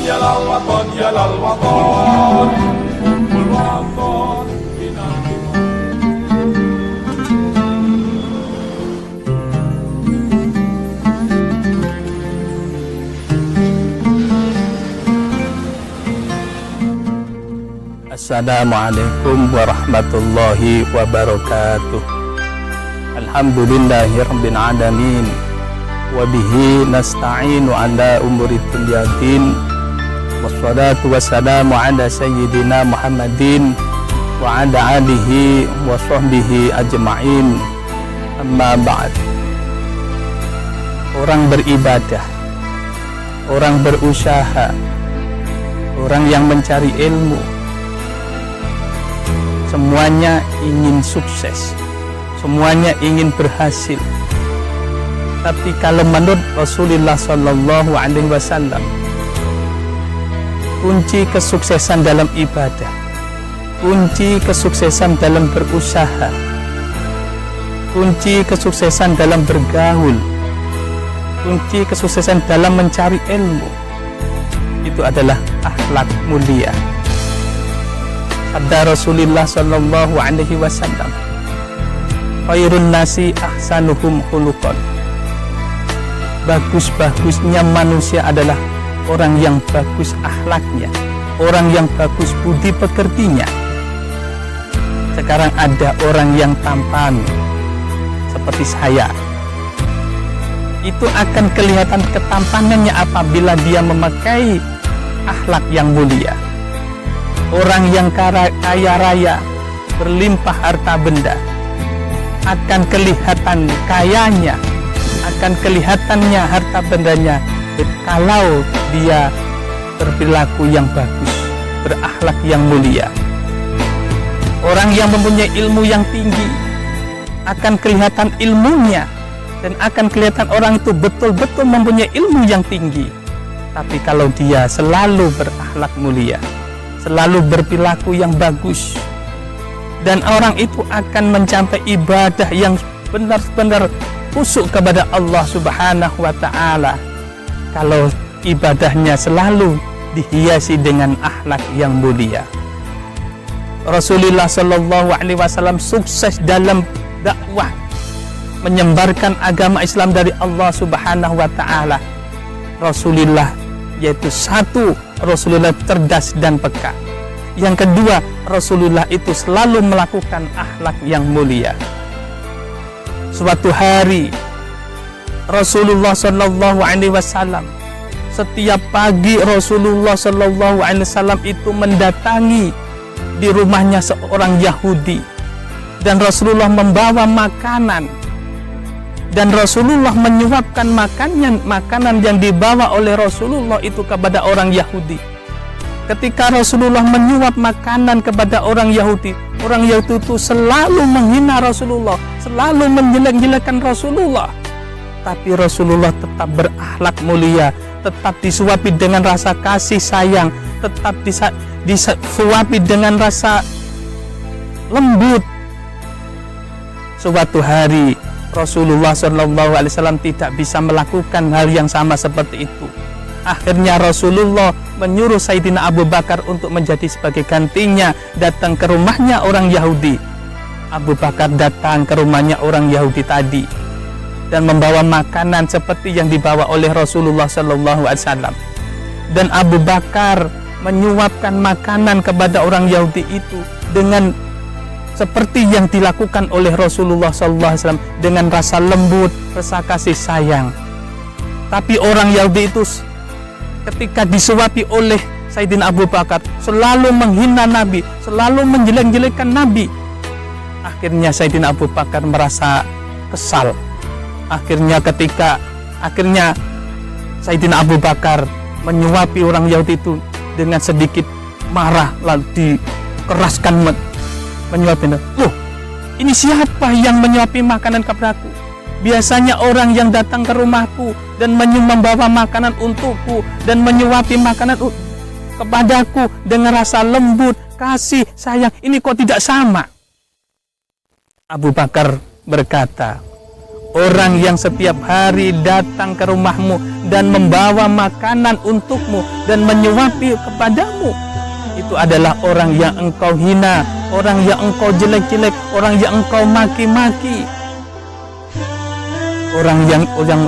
يا للوطن يا للوطن والوطن بنادي. Assalamualaikum warahmatullahi wabarakatuh. Alhamdulillahi rabbil alamin. Wabihi nasta'inu ala umuri dunya din. Wassalatu wassalamu ala sayyidina Muhammadin wa ala alihi wa sahbihi ajma'in. Amma ba'd. Orang beribadah, orang berusaha, orang yang mencari ilmu, semuanya ingin sukses, semuanya ingin berhasil. Tapi kalau menurut Rasulullah Sallallahu Alaihi Wasallam, kunci kesuksesan dalam ibadah, kunci kesuksesan dalam berusaha, kunci kesuksesan dalam bergaul, kunci kesuksesan dalam mencari ilmu, itu adalah akhlak mulia. Sabda Rasulullah Sallallahu Alaihi Wasallam, khairun nasi ahsanuhum khuluqan. Bagus-bagusnya manusia adalah orang yang bagus akhlaknya, orang yang bagus budi pekertinya. Sekarang ada orang yang tampan seperti saya, itu akan kelihatan ketampanannya apabila dia memakai akhlak yang mulia. Orang yang kaya raya, berlimpah harta benda, akan kelihatan kayanya, akan kelihatannya harta bendanya kalau dia berperilaku yang bagus, berakhlak yang mulia. Orang yang mempunyai ilmu yang tinggi akan kelihatan ilmunya, dan akan kelihatan orang itu betul-betul mempunyai ilmu yang tinggi. Tapi kalau dia selalu berakhlak mulia, selalu berperilaku yang bagus, dan orang itu akan mencapai ibadah yang benar-benar khusyuk kepada Allah Subhanahu wa Ta'ala kalau ibadahnya selalu dihiasi dengan akhlak yang mulia. Rasulullah Sallallahu Alaihi Wasallam sukses dalam dakwah menyebarkan agama Islam dari Allah Subhanahu wa Ta'ala. Rasulullah yaitu satu, Rasulullah cerdas dan peka. Yang kedua, Rasulullah itu selalu melakukan akhlak yang mulia. Suatu hari Rasulullah Sallallahu Alaihi Wasallam, setiap pagi Rasulullah Sallallahu Alaihi Wasallam itu mendatangi di rumahnya seorang Yahudi, dan Rasulullah membawa makanan, dan Rasulullah menyuapkan makanan yang dibawa oleh Rasulullah itu kepada orang Yahudi. Ketika Rasulullah menyuap makanan kepada orang Yahudi itu selalu menghina Rasulullah, selalu menjelek-jelekan Rasulullah. Tapi Rasulullah tetap berakhlak mulia, tetap disuapi dengan rasa kasih sayang, tetap disuapi dengan rasa lembut. Suatu hari Rasulullah SAW tidak bisa melakukan hal yang sama seperti itu. Akhirnya Rasulullah menyuruh Sayyidina Abu Bakar untuk menjadi sebagai gantinya, datang ke rumahnya orang Yahudi. Abu Bakar datang ke rumahnya orang Yahudi tadi dan membawa makanan seperti yang dibawa oleh Rasulullah SAW. Dan Abu Bakar menyuapkan makanan kepada orang Yahudi itu dengan seperti yang dilakukan oleh Rasulullah SAW, dengan rasa lembut, rasa kasih sayang. Tapi orang Yahudi itu ketika disuapi oleh Sayyidina Abu Bakar selalu menghina Nabi, selalu menjelek-jelekan Nabi. Akhirnya Sayyidina Abu Bakar merasa kesal. Akhirnya Sayyidina Abu Bakar menyuapi orang Yahudi itu dengan sedikit marah, lalu dikeraskan menyuapinya. Loh, ini siapa yang menyuapi makanan kepadaku? Biasanya orang yang datang ke rumahku dan membawa makanan untukku dan menyuapi makanan kepadaku dengan rasa lembut, kasih, sayang. Ini kok tidak sama? Abu Bakar berkata, Orang yang setiap hari datang ke rumahmu dan membawa makanan untukmu dan menyuapi kepadamu, itu adalah orang yang engkau hina, orang yang engkau jelek-jelek, orang yang engkau maki-maki. Orang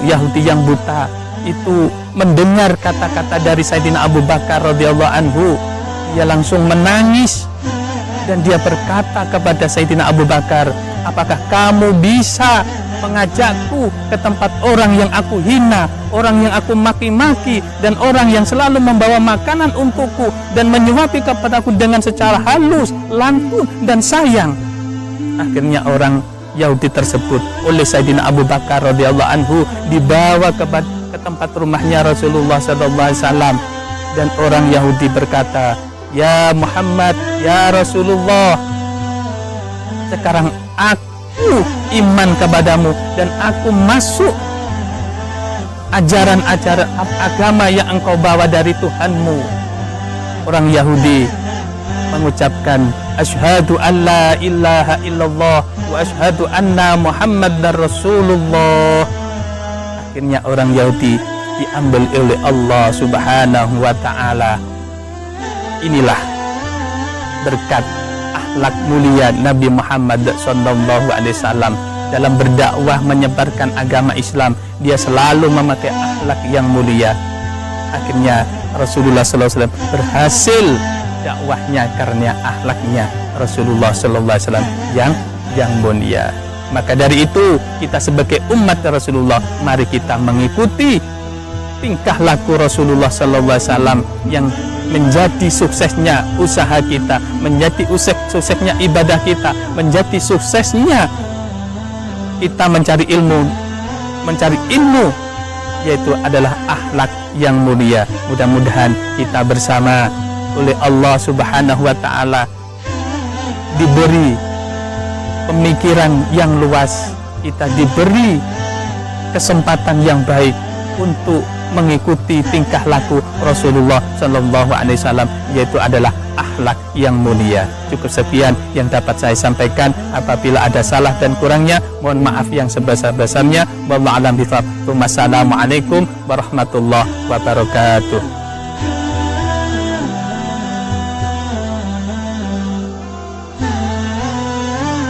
Yahudi yang buta itu mendengar kata-kata dari Sayyidina Abu Bakar radhiyallahu anhu, dia langsung menangis dan dia berkata kepada Sayyidina Abu Bakar, apakah kamu bisa mengajakku ke tempat orang yang aku hina, orang yang aku maki-maki, dan orang yang selalu membawa makanan untukku dan menyuapi kepadaku dengan secara halus, lantun, dan sayang. Akhirnya orang Yahudi tersebut oleh Sayyidina Abu Bakar radhiyallahu anhu dibawa ke tempat rumahnya Rasulullah sallallahu alaihi wasallam, dan orang Yahudi berkata, "Ya Muhammad, ya Rasulullah, sekarang aku iman kepadamu dan aku masuk ajaran-ajaran agama yang engkau bawa dari Tuhanmu." Orang Yahudi mengucapkan, "Asyhadu an la ilaha illallah wa asyhadu anna Muhammadar Rasulullah." Akhirnya orang Yahudi diambil oleh Allah Subhanahu wa taala. Inilah berkat akhlak mulia Nabi Muhammad sallallahu alaihi wasallam dalam berdakwah menyebarkan agama Islam. Dia selalu memakai akhlak yang mulia. Akhirnya Rasulullah sallallahu alaihi wasallam berhasil dakwahnya karena akhlaknya Rasulullah sallallahu alaihi wasallam yang mulia. Maka dari itu, kita sebagai umat Rasulullah, mari kita mengikuti tingkah laku Rasulullah sallallahu alaihi wasallam yang menjadi suksesnya usaha kita, menjadi suksesnya ibadah kita, menjadi suksesnya kita mencari ilmu, yaitu adalah akhlak yang mulia. Mudah-mudahan kita bersama oleh Allah Subhanahu wa taala diberi pemikiran yang luas, kita diberi kesempatan yang baik untuk mengikuti tingkah laku Rasulullah sallallahu alaihi wasallam, yaitu adalah akhlak yang mulia. Cukup sekian yang dapat saya sampaikan. Apabila ada salah dan kurangnya, mohon maaf yang sebesar-besarnya. Wallahu a'lam bishawab. Wassalamualaikum warahmatullahi wabarakatuh.